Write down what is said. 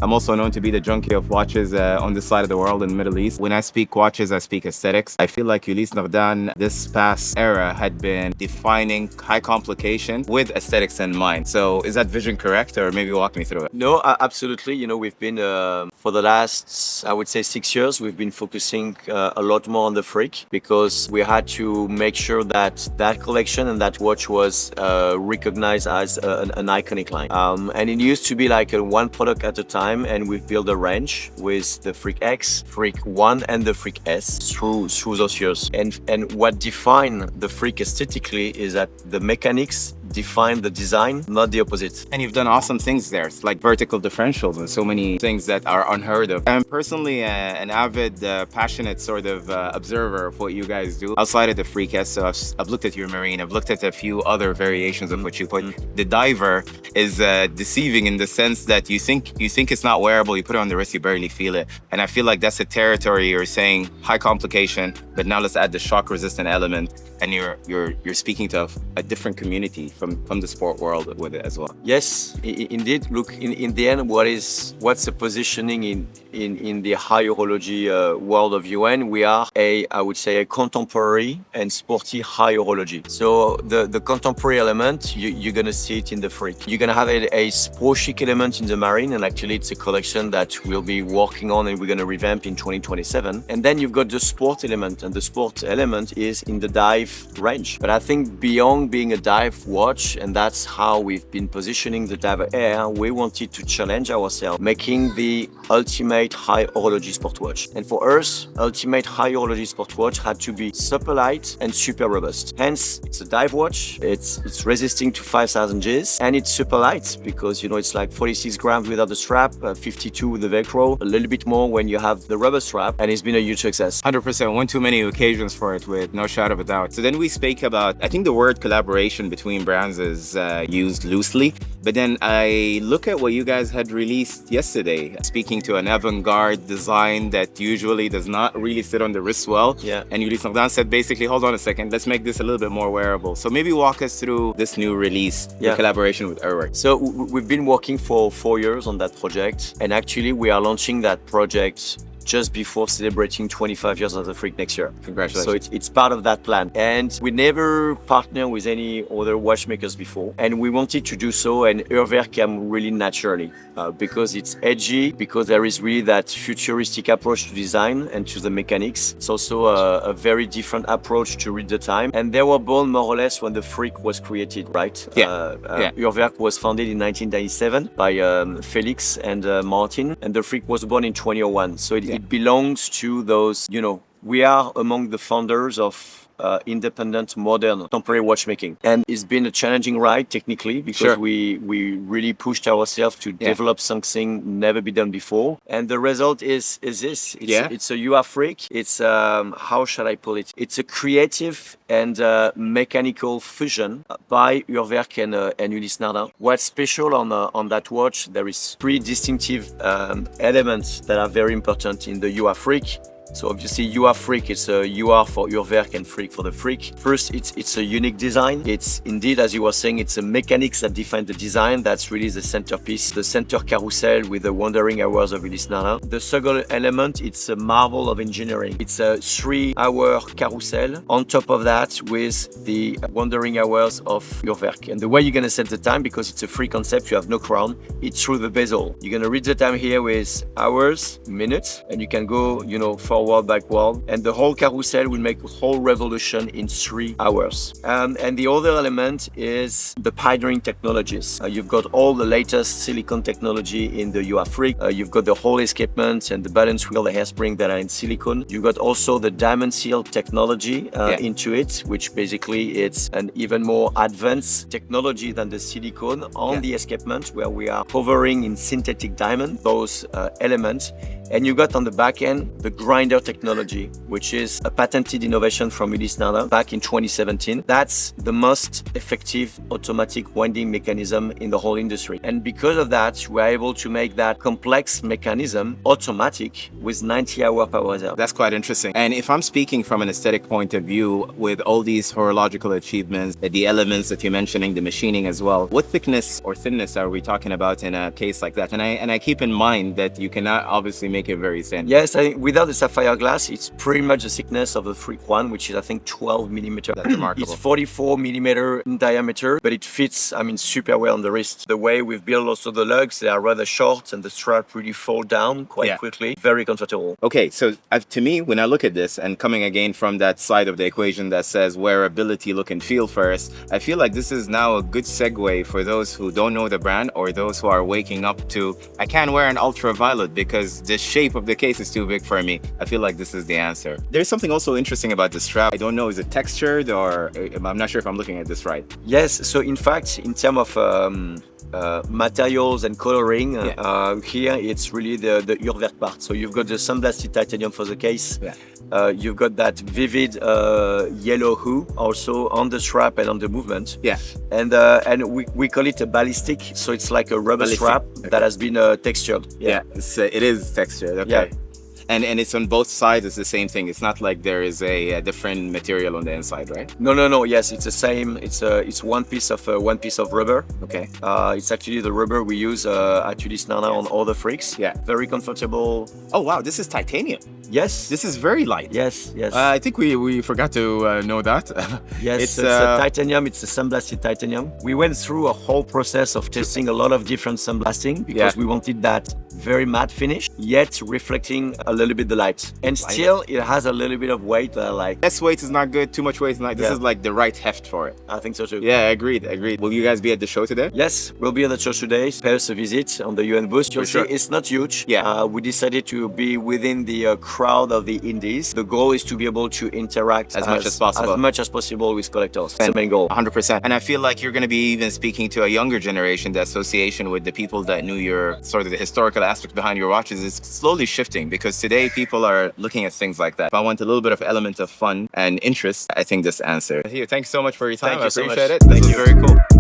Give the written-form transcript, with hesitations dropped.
I'm also known to be the junkie of watches on this side of the world in the Middle East. When I speak watches, I speak aesthetics. I feel like Ulysse Nardin this past era had been defining high complication with aesthetics in mind. So is that vision correct, or maybe walk me through it? No, absolutely. We've been for the last, I would say, 6 years, we've been focusing a lot more on the freak because we had to make sure that that collection and that watch was recognized as an iconic line. And it used to be like a one product at a time, and we've built a range with the Freak X, Freak One, and the Freak S through those years. And what define the Freak aesthetically is that the mechanics define the design, not the opposite. And you've done awesome things there. It's like vertical differentials and so many things that are unheard of. I'm personally an avid, passionate sort of observer of what you guys do outside of the Freak S. So I've looked at your marine, I've looked at a few other variations of what you put. The diver is deceiving in the sense that you think it's not wearable, you put it on the wrist, you barely feel it. And I feel like that's a territory you're saying high complication, but now let's add the shock resistant element, and you're speaking to a different community from the sport world with it as well. Yes, indeed. Look, in the end, what's the positioning in the high horology world of UN? We are I would say, a contemporary and sporty high horology. So the contemporary element, you're gonna see it in the Freak. You're gonna have a sport chic element in the marine, and actually it's a collection that we'll be working on and we're gonna revamp in 2027. And then you've got the sport element, and the sport element is in the dive range. But I think beyond being a dive watch, and that's how we've been positioning the Diver Air, we wanted to challenge ourselves, making the ultimate high horology sport watch. And for us, ultimate high horology sport watch had to be super light and super robust. Hence, it's a dive watch, it's resisting to 5,000 Gs, and it's super light because it's like 46 grams without the strap, 52 with the Velcro, a little bit more when you have the rubber strap, and it's been a huge success. 100%, one too many occasions for it, with no shadow of a doubt. So then we speak about, I think the word collaboration between brands is used loosely, but then I look at what you guys had released yesterday, speaking to an avant-garde design that usually does not really sit on the wrist well. Yeah. And Ulysse Nardin said basically, hold on a second, let's make this a little bit more wearable. So maybe walk us through this new release, the collaboration with Urwerk. So we've been working for 4 years on that project, and actually we are launching that project just before celebrating 25 years of the Freak next year. Congratulations. So it's part of that plan. And we never partnered with any other watchmakers before. And we wanted to do so, and Urwerk came really naturally because it's edgy, because there is really that futuristic approach to design and to the mechanics. It's also a very different approach to read the time. And they were born more or less when the Freak was created, right? Urwerk was founded in 1997 by Felix and Martin, and the Freak was born in 2001. So it belongs to those, we are among the founders of independent, modern, contemporary watchmaking. And it's been a challenging ride technically because we really pushed ourselves to develop something never been done before. And the result is this. It's a UR Freak. It's, how shall I put it? It's a creative and mechanical fusion by Urwerk and Ulysse Nardin. What's special on that watch, there is 3 distinctive elements that are very important in the UR Freak. So obviously UR Freak, it's a UR for Urwerk and Freak for the Freak. First, it's a unique design. It's indeed, as you were saying, it's a mechanics that define the design. That's really the centerpiece, the center carousel with the wandering hours of Ulysse Nardin. The second element, it's a marvel of engineering. It's a 3-hour carousel on top of that with the wandering hours of Urwerk. And the way you're gonna set the time, because it's a free concept, you have no crown, it's through the bezel. You're gonna read the time here with hours, minutes, and you can go, forward, backward, and the whole carousel will make a whole revolution in 3 hours. And the other element is the pioneering technologies. You've got all the latest silicone technology in the UR Freak. You've got the whole escapement and the balance wheel, the hairspring that are in silicone. You've got also the diamond seal technology into it, which basically it's an even more advanced technology than the silicone on the escapement, where we are covering in synthetic diamond those elements. And you got on the back end the grinder technology, which is a patented innovation from Ulysse Nardin back in 2017. That's the most effective automatic winding mechanism in the whole industry. And because of that, we're able to make that complex mechanism automatic with 90-hour power reserve. That's quite interesting. And if I'm speaking from an aesthetic point of view, with all these horological achievements, the elements that you're mentioning, the machining as well, what thickness or thinness are we talking about in a case like that? And I keep in mind that you cannot obviously make it very thin. Yes, I think without the sapphire glass, it's pretty much the thickness of the Freak One, which is I think 12 millimeter. That's remarkable. It's 44 millimeter in diameter, but it fits, I mean, super well on the wrist. The way we've built also the lugs, they are rather short and the strap really fall down quite quickly. Very comfortable. Okay, so to me, when I look at this, and coming again from that side of the equation that says wearability, look and feel first, I feel like this is now a good segue for those who don't know the brand or those who are waking up to, I can't wear an ultraviolet because the shape of the case is too big for me. I feel like this is the answer. There's something also interesting about the strap. I don't know, is it textured or I'm not sure if I'm looking at this right. Yes, so in fact, in terms of materials and coloring, here it's really the Urwerk part. So you've got the sandblasted titanium for the case. You've got that vivid yellow hue also on the strap and on the movement. And we call it a ballistic. So it's like a rubber strap that has been textured. It is textured. Okay. And it's on both sides, it's the same thing. It's not like there is a different material on the inside, right? No. Yes, it's the same. It's one piece of rubber. Okay. It's actually the rubber we use at Ulysse Nardin on all the Freaks. Very comfortable. Oh wow, this is titanium. Yes. This is very light. Yes. I think we forgot to know that. Yes, it's a titanium. It's a sandblasted titanium. We went through a whole process of testing a lot of different sandblasting because we wanted that very matte finish, yet reflecting a little bit the light. And still, it has a little bit of weight that I like. Less weight is not good, too much weight is not. This is like the right heft for it. I think so too. Yeah, agreed. Will you guys be at the show today? Yes, we'll be at the show today. Pay us a visit on the UN booth. You'll see it's not huge. We decided to be within the crowd of the indies. The goal is to be able to interact as much as possible with collectors. That's the main goal. 100%. And I feel like you're going to be even speaking to a younger generation. The association with the people that knew your sort of the historical aspect behind your watches is slowly shifting because today people are looking at things like that. If I want a little bit of element of fun and interest, I think this answer. Thank you so much for your time. I appreciate it. This was very cool.